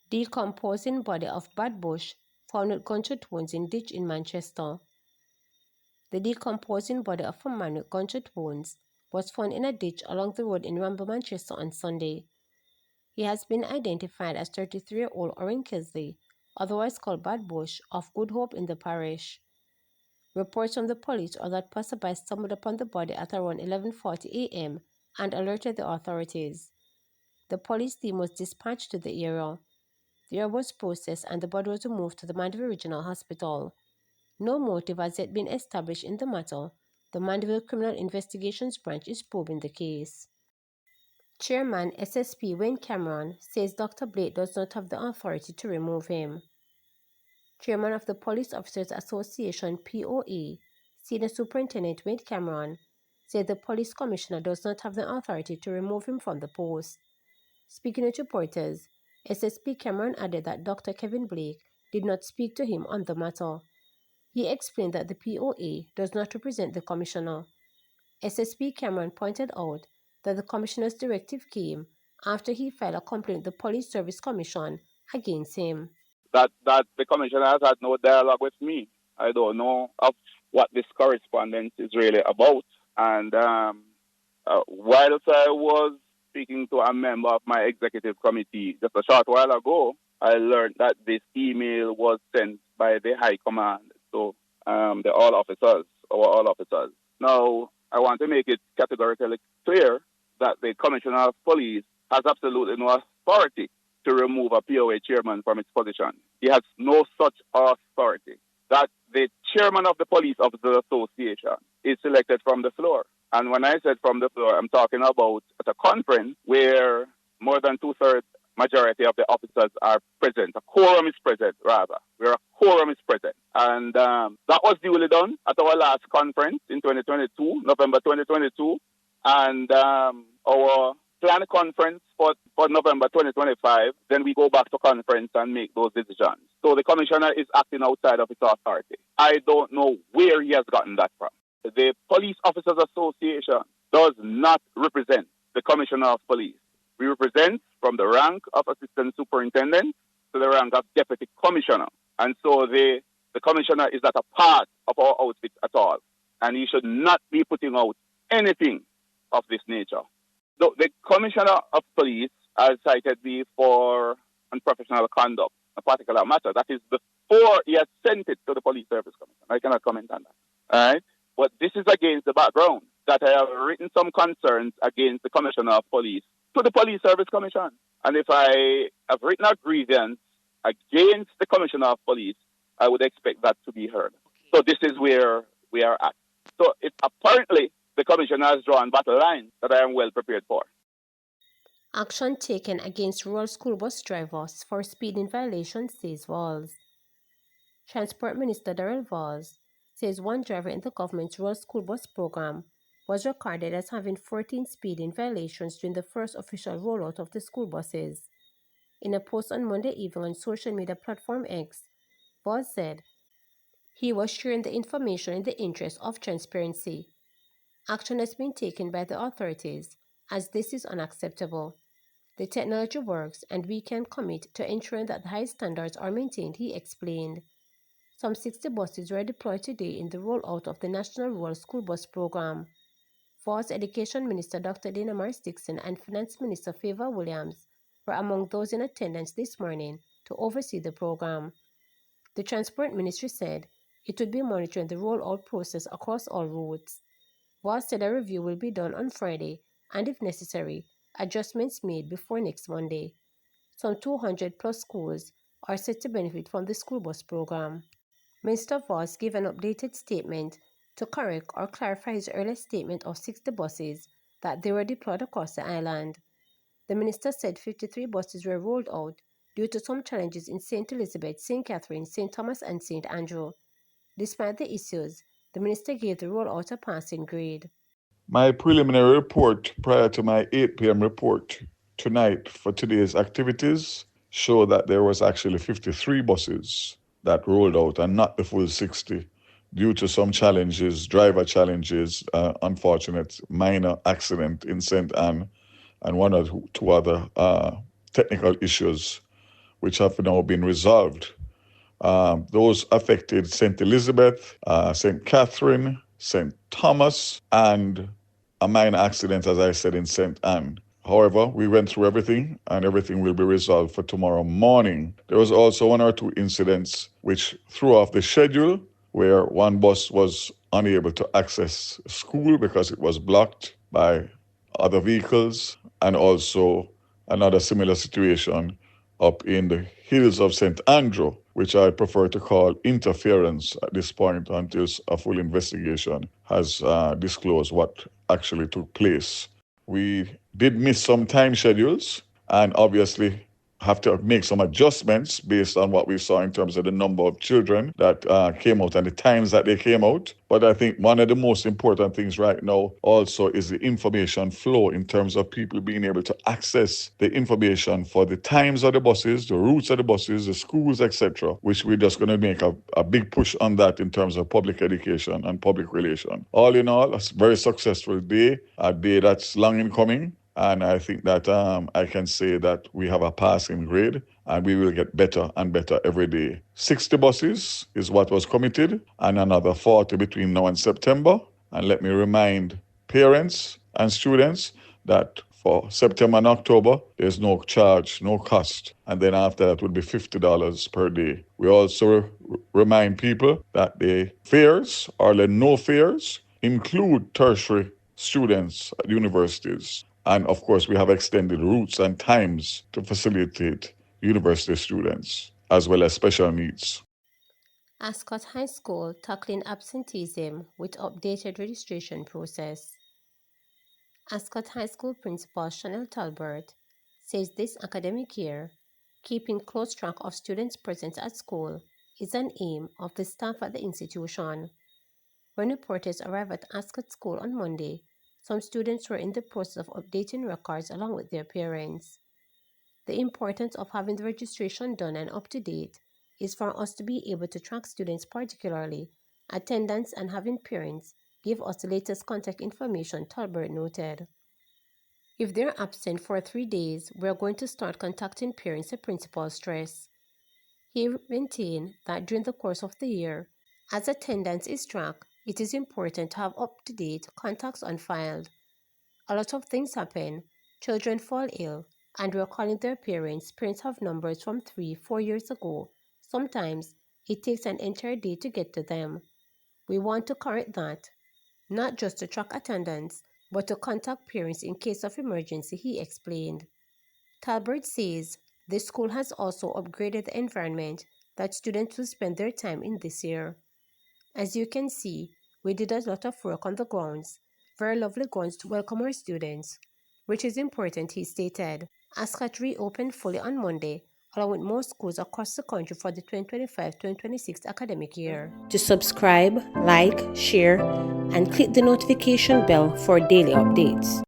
Decomposing body of Bad Bush found with gunshot wounds in ditch in Manchester. The decomposing body of a man with gunshot wounds was found in a ditch along the road in Ramble, Manchester on Sunday. He has been identified as 33-year-old Oren Kesley, otherwise called Bad Bush, of Good Hope in the parish. Reports from the police are that passersby stumbled upon the body at around 11:40 a.m. and alerted the authorities. The police team was dispatched to the area. The area was processed and the body was removed to the Mandeville Regional Hospital. No motive has yet been established in the matter. The Mandeville Criminal Investigations Branch is probing the case. Chairman SSP Wayne Cameron says Dr. Blake does not have the authority to remove him. Chairman of the Police Officers Association POA, Senior Superintendent Wayne Cameron, said the police commissioner does not have the authority to remove him from the post. Speaking with reporters, SSP Cameron added that Dr. Kevin Blake did not speak to him on the matter. He explained that the POA does not represent the commissioner. SSP Cameron pointed out that the commissioner's directive came after he filed a complaint with the Police Service Commission against him. That the commissioner has had no dialogue with me. I don't know of what this correspondence is really about. And whilst I was speaking to a member of my executive committee just a short while ago, I learned that this email was sent by the High Command, so the all officers. Now, I want to make it categorically clear that the Commissioner of Police has absolutely no authority to remove a POA chairman from its position. He has no such authority. That the chairman of the Police Officers Association is selected from the floor. And when I said from the floor, I'm talking about at a conference where more than two-thirds majority of the officers are present. A quorum is present, rather. Where a quorum is present. And that was duly done at our last conference in 2022, November 2022. And our planned conference for November 2025, then we go back to conference and make those decisions. So the commissioner is acting outside of his authority. I don't know where he has gotten that from. The Police Officers Association does not represent the Commissioner of Police. We represent from the rank of Assistant Superintendent to the rank of Deputy Commissioner. And so the Commissioner is not a part of our outfit at all. And he should not be putting out anything of this nature. The Commissioner of Police has cited me for unprofessional conduct, a particular matter. That is before he has sent it to the Police Service Commission. I cannot comment on that. All right? But this is against the background that I have written some concerns against the Commissioner of Police to the Police Service Commission. And if I have written a grievance against the Commissioner of Police, I would expect that to be heard. So this is where we are at. So it's apparently the Commissioner has drawn battle lines that I am well prepared for. Action taken against rural school bus drivers for speeding violations, says Valls. Transport Minister Darrell Valls says one driver in the government's rural school bus program was recorded as having 14 speeding violations during the first official rollout of the school buses. In a post on Monday evening on social media platform X, Valls said he was sharing the information in the interest of transparency. Action has been taken by the authorities as this is unacceptable. The technology works and we can commit to ensuring that the high standards are maintained, he explained. Some 60 buses were deployed today in the rollout of the National Rural School Bus Program. Valls Education Minister Dr. Dana Morris Dixon and Finance Minister Favor Williams were among those in attendance this morning to oversee the program. The Transport Ministry said it would be monitoring the rollout process across all routes. Valls said a review will be done on Friday and, if necessary, adjustments made before next Monday. Some 200 plus schools are set to benefit from the school bus program. Minister Valls gave an updated statement to correct or clarify his earlier statement of 60 buses that they were deployed across the island. The minister said 53 buses were rolled out due to some challenges in St. Elizabeth, St. Catherine, St. Thomas and St. Andrew. Despite the issues, the minister gave the rollout a passing grade. My preliminary report prior to my 8 p.m. report tonight for today's activities show that there was actually 53 buses that rolled out and not the full 60 due to some challenges, driver challenges, unfortunate minor accident in St. Anne, and one or two other technical issues which have now been resolved. Those affected St. Elizabeth, St. Catherine, St. Thomas, and a minor accident, as I said, in St. Anne. However, we went through everything and everything will be resolved for tomorrow morning. There was also one or two incidents which threw off the schedule, where one bus was unable to access school because it was blocked by other vehicles, and also another similar situation up in the hills of St. Andrew, which I prefer to call interference at this point until a full investigation has disclosed what actually took place. We did miss some time schedules and obviously have to make some adjustments based on what we saw in terms of the number of children that came out and the times that they came out. But I think one of the most important things right now also is the information flow in terms of people being able to access the information for the times of the buses, the routes of the buses, the schools, etc., which we're just going to make a big push on that in terms of public education and public relation. All in all, a very successful day, a day that's long in coming. And I think that I can say that we have a passing grade and we will get better and better every day. 60 buses is what was committed and another 40 between now and September. And let me remind parents and students that for September and October, there's no charge, no cost. And then after that would be $50 per day. We also remind people that the fares or the no fares include tertiary students at universities. And of course, we have extended routes and times to facilitate university students as well as special needs. Ascot High School tackling absenteeism with updated registration process. Ascot High School Principal Chanel Talbert says this academic year, keeping close track of students present at school is an aim of the staff at the institution. When reporters arrived at Ascot School on Monday, some students were in the process of updating records along with their parents. The importance of having the registration done and up to date is for us to be able to track students, particularly attendance, and having parents give us the latest contact information, Talbert noted. If they're absent for 3 days, we're going to start contacting parents, the principal stressed. He maintained that during the course of the year, as attendance is tracked, it is important to have up-to-date contacts on file. A lot of things happen. Children fall ill, and we're calling their parents. Parents have numbers from 3-4 years ago. Sometimes it takes an entire day to get to them. We want to correct that, not just to track attendance, but to contact parents in case of emergency, he explained. Talbert says the school has also upgraded the environment that students will spend their time in this year. As you can see, we did a lot of work on the grounds, very lovely grounds to welcome our students, which is important, he stated. Ascot reopened fully on Monday, along with more schools across the country for the 2025-2026 academic year. To subscribe, like, share, and click the notification bell for daily updates.